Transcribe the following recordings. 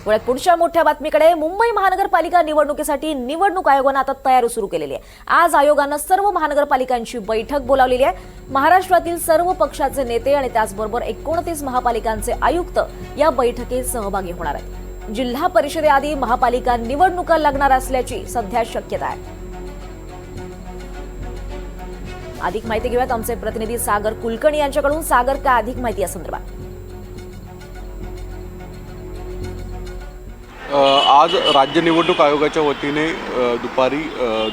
वळत पुढच्या मोठ्या बातमीकडे मुंबई महानगरपालिका निवडणुकीसाठी निवडणूक आयोगाने आता तयारी सुरू केलेली आहे। आज आयोगाने सर्व महानगरपालिकांची बैठक बोलावलेली आहे। महाराष्ट्रातील सर्व पक्षाचे नेते आणि त्याचबरोबर 29 महापालिकांचे आयुक्त या बैठकीत सहभागी होणार आहेत। जिल्हा परिषदेआधी महापालिका निवडणुका लागणार असल्याची सध्या शक्यता आहे। अधिक माहिती घेऊयात आमचे प्रतिनिधी सागर कुलकर्णी यांच्याकडून। सागर, काय अधिक माहिती या संदर्भात? आज राज्य निवडणूक आयोगाच्या वतीने दुपारी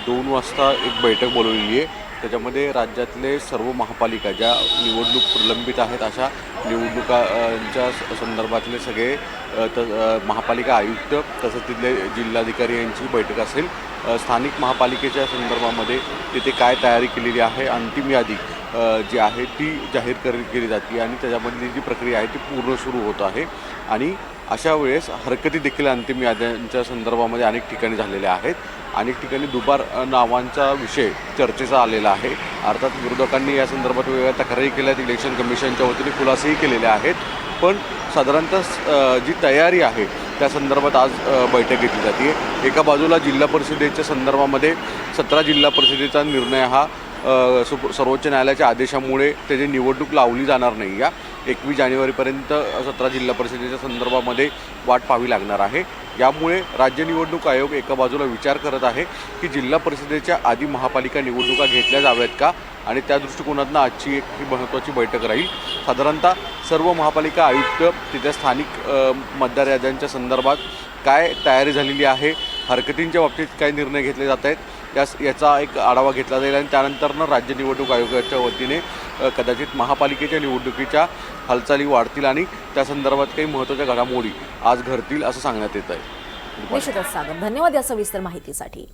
2 वाजता एक बैठक बोलवलेली आहे। त्याच्यामध्ये राज्यातले सर्व महापालिका ज्या निवडणूक प्रलंबित आहेत अशा निवडणुकांच्या संदर्भातले सगळे महापालिका आयुक्त तसंच तिथले जिल्हाधिकारी यांची बैठक असेल। स्थानिक महापालिकेच्या संदर्भामध्ये तिथे काय तयारी केलेली आहे, अंतिम यादी जी आहे ती जाहीर केली जाते आणि त्याच्यामधली जी प्रक्रिया आहे ती पूर्ण सुरू होत आहे। आणि अशा वेळेस हरकती देखील अंतिम याद्यांच्या संदर्भामध्ये अनेक ठिकाणी झालेल्या आहेत। अनेक ठिकाणी दुबार नावांचा विषय चर्चेचा आलेला आहे। अर्थात विरोधकांनी या संदर्भात वेगवेगळ्या तक्रारी केल्या, इलेक्शन कमिशनच्या वतीने खुलासेही केलेले आहेत। पण साधारणतः जी तयारी आहे त्या संदर्भात आज बैठक घेतली जाते। एका बाजूला जिल्हा परिषदेच्या संदर्भामध्ये 17 जिल्हा परिषदेचा निर्णय हा सर्वोच्च न्यायालयाच्या आदेशामुळे त्याची निवडणूक लावली जाणार नाही। या 21 जानेवारीपर्यंत 17 जिल्हा परिषदेच्या संदर्भामध्ये वाट पाहावी लागणार आहे। यामुळे राज्य निवडणूक आयोग एका बाजूला विचार करत आहे की जिल्हा परिषदेच्या आधी महापालिका निवडणुका घेतल्या जाव्यात का, आणि त्या दृष्टिकोनातून आजची एक ही महत्त्वाची बैठक राहील। साधारणतः सर्व महापालिका आयुक्त तिथे स्थानिक मतदार याद्यांच्या संदर्भात काय तयारी झालेली आहे, हरकतींच्या बाबतीत काय निर्णय घेतले जात आहेत याचा एक आढावा घेतला जाईल आणि त्यानंतरनं राज्य निवडणूक आयोगाच्या वतीने कदाचित महापालिकेच्या निवडणुकीच्या हालचाली वाढतील आणि त्या संदर्भात काही महत्त्वाच्या घडामोडी आज घडतील असं सांगण्यात येत आहे। निश्चितच सागर, धन्यवाद या सविस्तर माहितीसाठी।